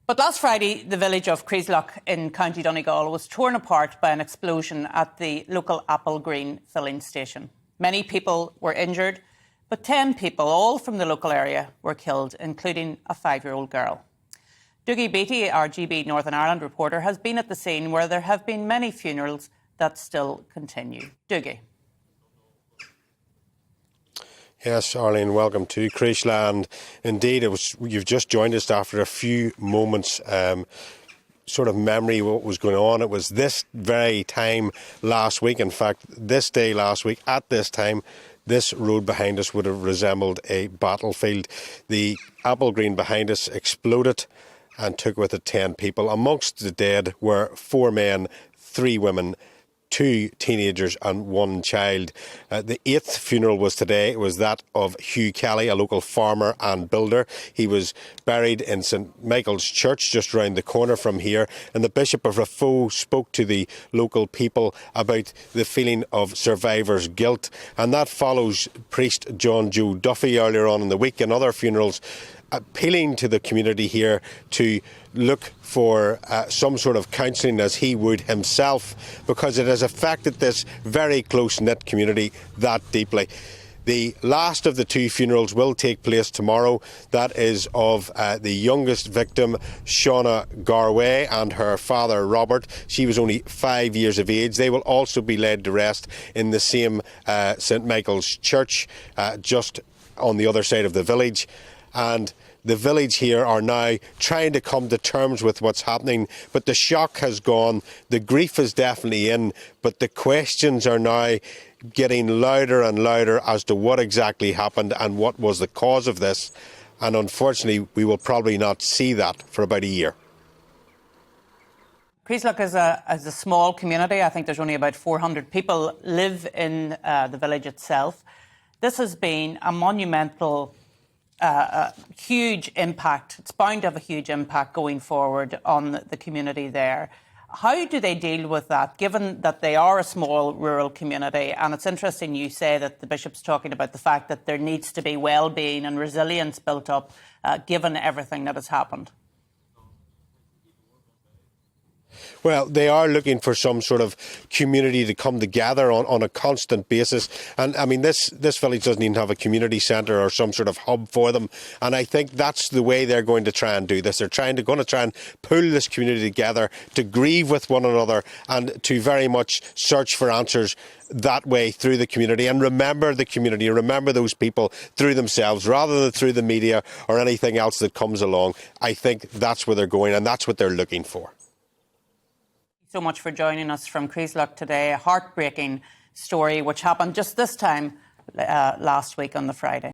But last Friday, the village of Freesat in County Donegal was torn apart by an explosion at the local Applegreen filling station. Many people were injured, but 10 people, all from the local area, were killed, including a 5-year-old girl. Dougie Beattie, our GB Northern Ireland reporter, has been at the scene where there have been many funerals that still continue. Dougie. Yes, Arlene, welcome to Freesat. Indeed, you've just joined us after a few moments sort of memory of what was going on. It was this very time last week, in fact, this day last week, at this time, this road behind us would have resembled a battlefield. The Applegreen behind us exploded and took with it 10 people. Amongst the dead were 4 men, 3 women, 2 teenagers and 1 child. The 8th funeral was today. It was that of Hugh Kelly, a local farmer and builder. He was buried in St Michael's Church just round the corner from here. And the Bishop of Raphoe spoke to the local people about the feeling of survivors' guilt. And that follows priest John Joe Duffy earlier on in the week and other funerals, appealing to the community here to look for some sort of counselling as he would himself, because it has affected this very close-knit community that deeply. The last of the 2 funerals will take place tomorrow. That is of the youngest victim, Shauna Garway, and her father, Robert. She was only 5 years of age. They will also be laid to rest in the same St Michael's Church, just on the other side of the village. And the village here are now trying to come to terms with what's happening, but the shock has gone, the grief is definitely in, but the questions are now getting louder and louder as to what exactly happened and what was the cause of this. And unfortunately, we will probably not see that for about a year. Freesat is a small community. I think there's only about 400 people live in the village itself. This has been a monumental huge impact. It's bound to have a huge impact going forward on the community there. How do they deal with that, given that they are a small rural community? And it's interesting you say that the Bishop's talking about the fact that there needs to be well-being and resilience built up, given everything that has happened. Well, they are looking for some sort of community to come together on a constant basis. And I mean, this village doesn't even have a community centre or some sort of hub for them. And I think that's the way they're going to try and do this. They're going to try and pull this community together to grieve with one another and to very much search for answers that way through the community, and remember the community, remember those people through themselves rather than through the media or anything else that comes along. I think that's where they're going, and that's what they're looking for. So much for joining us from Freesat today. A heartbreaking story which happened just this time last week on the Friday.